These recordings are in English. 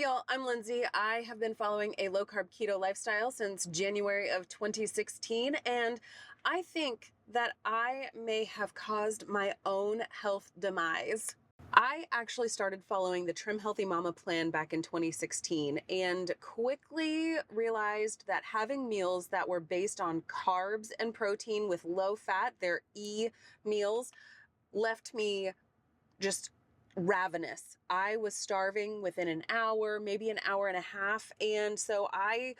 y'all, I'm Lindsey. I have been following a low-carb keto lifestyle since January of 2016, and I think that I may have caused my own health demise. I actually started following the Trim Healthy Mama plan back in 2016 and quickly realized that having meals that were based on carbs and protein with low fat, their E meals, left me just ravenous. I was starving within an hour, maybe an hour and a half. And so I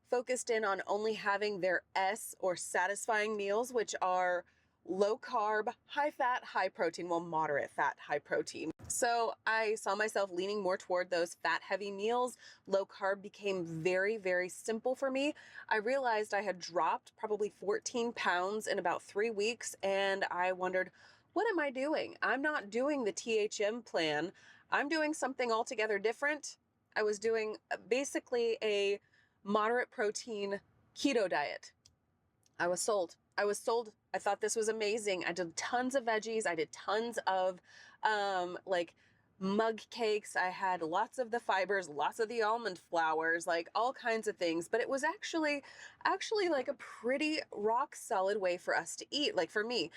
focused in on only having their S or satisfying meals, which are low carb, high fat, high protein, well, moderate fat, high protein. So I saw myself leaning more toward those fat heavy meals. Low carb became very, very simple for me. I realized I had dropped probably 14 pounds in about 3 weeks, and I wondered, what am I doing? I'm not doing the THM plan. I'm doing something altogether different. I was doing basically a moderate protein keto diet. I was sold. I thought this was amazing. I did tons of veggies. I did tons of like mug cakes. I had lots of the fibers, lots of the almond flours, like all kinds of things. But it was actually like a pretty rock solid way for us to eat. Like for me,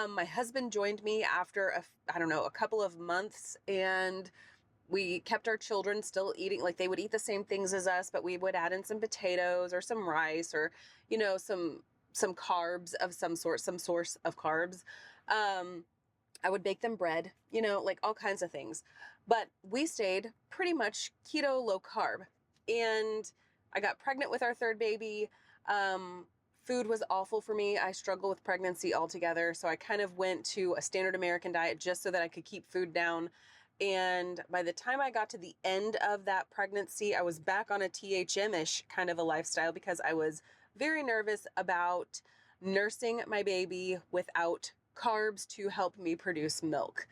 my husband joined me after a couple of months, and we kept our children still eating, like they would eat the same things as us, but we would add in some potatoes or some rice or, some carbs of some sort, some source of carbs. I would bake them bread, like all kinds of things. But we stayed pretty much keto, low carb. And I got pregnant with our third baby. Food was awful for me. I struggle with pregnancy altogether. So I kind of went to a standard American diet just so that I could keep food down. And by the time I got to the end of that pregnancy, I was back on a THM-ish kind of a lifestyle because I was very nervous about nursing my baby without carbs to help me produce milk.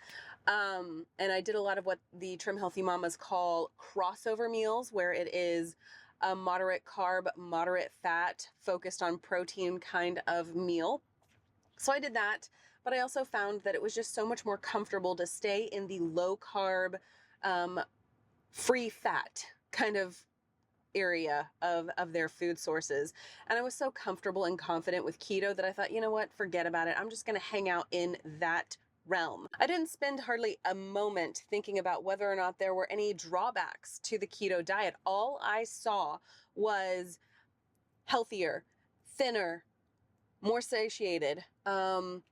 And I did a lot of what the Trim Healthy Mamas call crossover meals, where it is a moderate carb, moderate fat, focused on protein kind of meal. So I did that, but I also found that it was just so much more comfortable to stay in the low carb, free fat kind of area of their food sources. And I was so comfortable and confident with keto that I thought, you know what, forget about it. I'm just going to hang out in that realm. I didn't spend hardly a moment thinking about whether or not there were any drawbacks to the keto diet. All I saw was healthier, thinner, more satiated,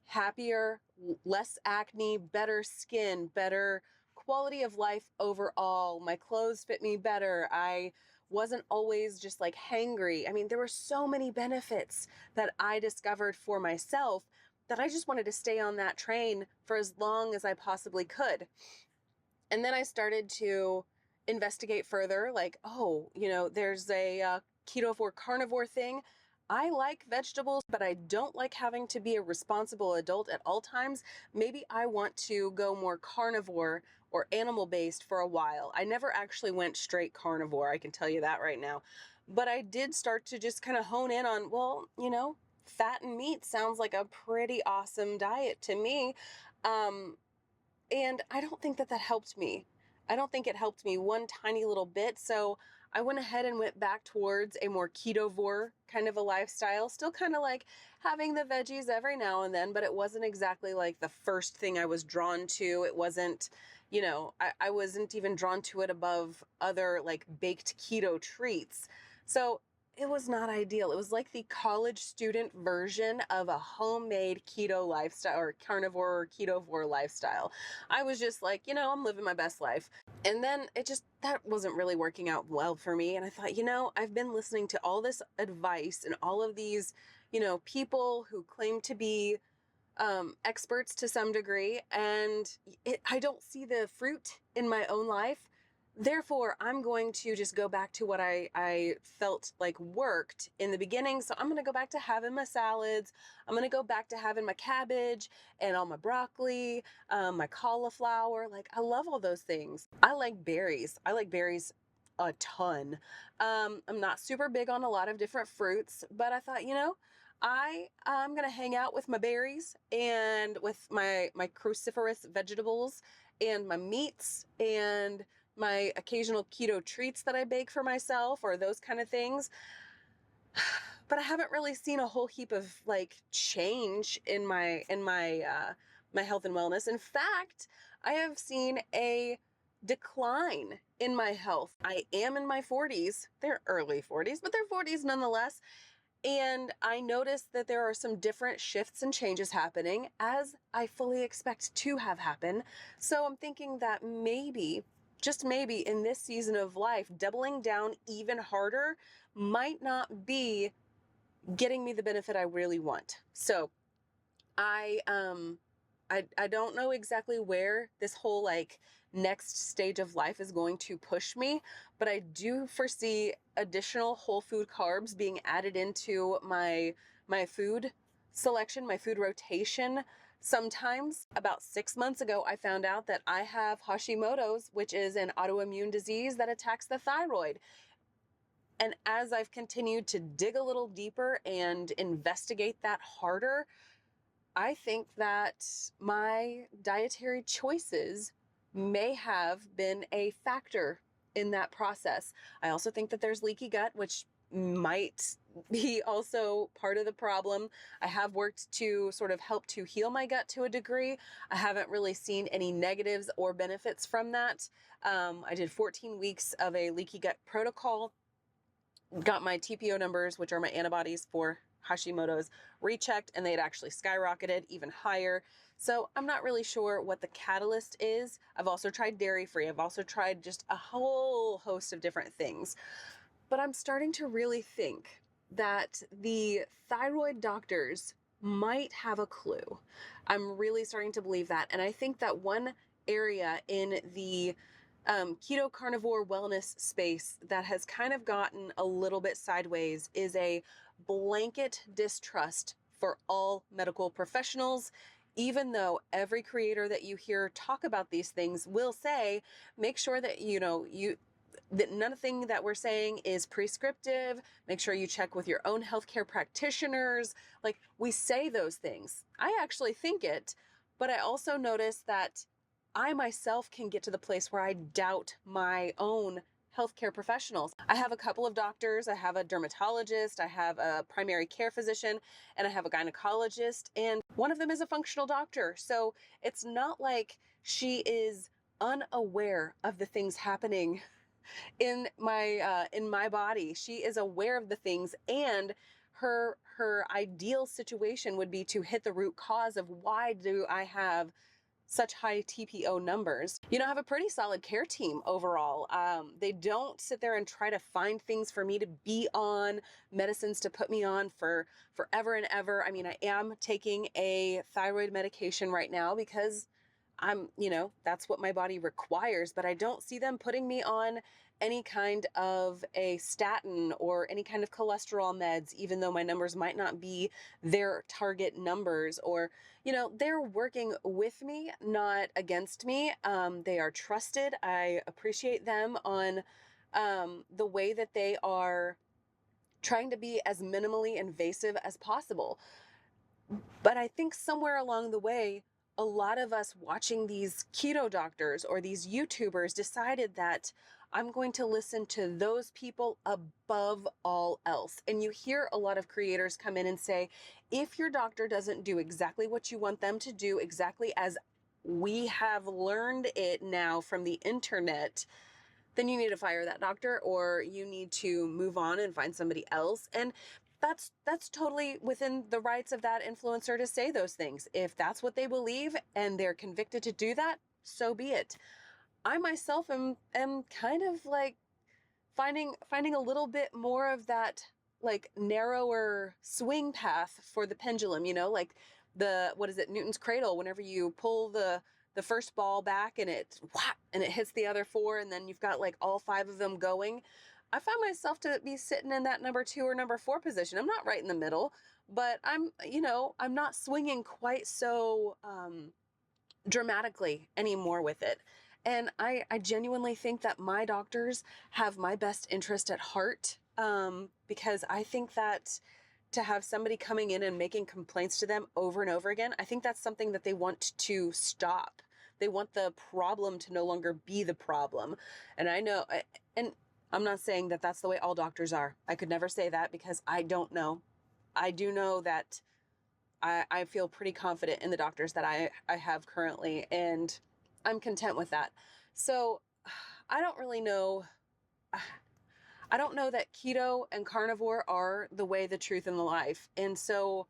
happier, less acne, better skin, better quality of life overall. My clothes fit me better. I wasn't always just like hangry. I mean, there were so many benefits that I discovered for myself that I just wanted to stay on that train for as long as I possibly could. And then I started to investigate further, like, there's a Ketovore carnivore thing. I like vegetables, but I don't like having to be a responsible adult at all times. Maybe I want to go more carnivore or animal-based for a while. I never actually went straight carnivore, I can tell you that right now. But I did start to just kind of hone in on, fat and meat sounds like a pretty awesome diet to me. And I don't think that helped me. I don't think it helped me one tiny little bit. So I went ahead and went back towards a more ketovore kind of a lifestyle, still kind of like having the veggies every now and then, but it wasn't exactly like the first thing I was drawn to. It wasn't, I wasn't even drawn to it above other like baked keto treats. So it was not ideal. It was like the college student version of a homemade keto lifestyle or carnivore or ketovore lifestyle. I was just like, I'm living my best life. And then that wasn't really working out well for me. And I thought, I've been listening to all this advice and all of these, people who claim to be experts to some degree, and I don't see the fruit in my own life. Therefore, I'm going to just go back to what I felt like worked in the beginning. So I'm going to go back to having my salads. I'm going to go back to having my cabbage and all my broccoli, my cauliflower. Like, I love all those things. I like berries. I like berries a ton. I'm not super big on a lot of different fruits, but I thought, I'm going to hang out with my berries and with my cruciferous vegetables and my meats and my occasional keto treats that I bake for myself or those kind of things. But I haven't really seen a whole heap of like change in my health and wellness. In fact, I have seen a decline in my health. I am in my 40s. They're early 40s, but they're 40s nonetheless. And I noticed that there are some different shifts and changes happening, as I fully expect to have happen. So I'm thinking that maybe, just maybe in this season of life, doubling down even harder might not be getting me the benefit I really want. So I don't know exactly where this whole like next stage of life is going to push me, but I do foresee additional whole food carbs being added into my food selection, my food rotation. Sometimes about 6 months ago, I found out that I have Hashimoto's, which is an autoimmune disease that attacks the thyroid. And as I've continued to dig a little deeper and investigate that harder, I think that my dietary choices may have been a factor in that process. I also think that there's leaky gut, which might be also part of the problem. I have worked to sort of help to heal my gut to a degree. I haven't really seen any negatives or benefits from that. I did 14 weeks of a leaky gut protocol, got my TPO numbers, which are my antibodies for Hashimoto's, rechecked, and they had actually skyrocketed even higher. So I'm not really sure what the catalyst is. I've also tried dairy free. I've also tried just a whole host of different things. But I'm starting to really think that the thyroid doctors might have a clue. I'm really starting to believe that. And I think that one area in the keto carnivore wellness space that has kind of gotten a little bit sideways is a blanket distrust for all medical professionals. Even though every creator that you hear talk about these things will say, make sure that that nothing that we're saying is prescriptive. Make sure you check with your own healthcare practitioners. Like, we say those things. I actually think it, but I also notice that I myself can get to the place where I doubt my own healthcare professionals. I have a couple of doctors. I have a dermatologist, I have a primary care physician, and I have a gynecologist, and one of them is a functional doctor. So it's not like she is unaware of the things happening in my body. She is aware of the things, and her ideal situation would be to hit the root cause of why do I have such high TPO numbers. I have a pretty solid care team overall. They don't sit there and try to find things for me to be on, medicines to put me on for forever and ever. I mean, I am taking a thyroid medication right now because that's what my body requires, but I don't see them putting me on any kind of a statin or any kind of cholesterol meds, even though my numbers might not be their target numbers. Or, they're working with me, not against me. They are trusted. I appreciate them on the way that they are trying to be as minimally invasive as possible. But I think somewhere along the way, a lot of us watching these keto doctors or these YouTubers decided that I'm going to listen to those people above all else. And you hear a lot of creators come in and say, if your doctor doesn't do exactly what you want them to do, exactly as we have learned it now from the internet, then you need to fire that doctor, or you need to move on and find somebody else. And that's totally within the rights of that influencer to say those things. If that's what they believe and they're convicted to do that, so be it. I myself am kind of like finding a little bit more of that like narrower swing path for the pendulum, like what is it, Newton's cradle, whenever you pull the first ball back and it hits the other four, and then you've got like all five of them going. I find myself to be sitting in that number 2 or number 4 position. I'm not right in the middle, but I'm not swinging quite so dramatically anymore with it. And I genuinely think that my doctors have my best interest at heart, because I think that to have somebody coming in and making complaints to them over and over again, I think that's something that they want to stop. They want the problem to no longer be the problem. And I know, and I'm not saying that that's the way all doctors are. I could never say that because I don't know. I do know that I feel pretty confident in the doctors that I have currently, and I'm content with that. So I don't really know. I don't know that keto and carnivore are the way, the truth, and the life. And so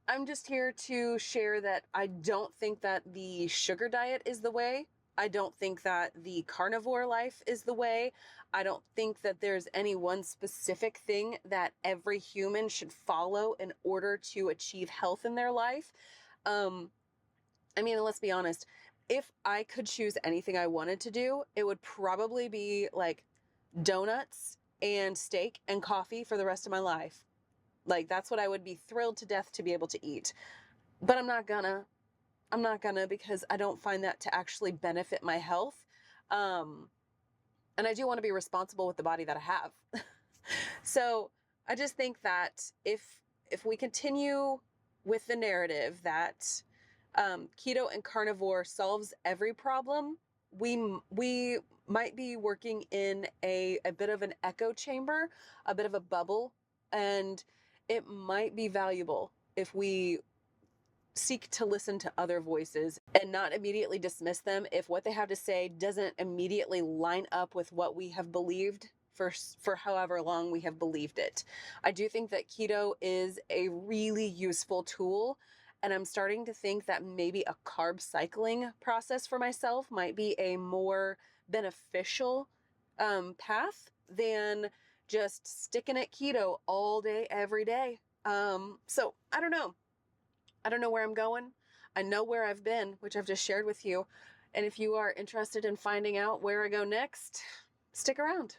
I'm just here to share that I don't think that the sugar diet is the way. I don't think that the carnivore life is the way. I don't think that there's any one specific thing that every human should follow in order to achieve health in their life. I mean, let's be honest. If I could choose anything I wanted to do, it would probably be like donuts and steak and coffee for the rest of my life. Like, that's what I would be thrilled to death to be able to eat. But I'm not gonna. Because I don't find that to actually benefit my health. And I do want to be responsible with the body that I have. So I just think that if we continue with the narrative that keto and carnivore solves every problem, we might be working in a bit of an echo chamber, a bit of a bubble, and it might be valuable if we seek to listen to other voices and not immediately dismiss them if what they have to say doesn't immediately line up with what we have believed for however long we have believed it. I do think that keto is a really useful tool, and I'm starting to think that maybe a carb cycling process for myself might be a more beneficial path than just sticking at keto all day, every day. So I don't know. I don't know where I'm going. I know where I've been, which I've just shared with you. And if you are interested in finding out where I go next, stick around.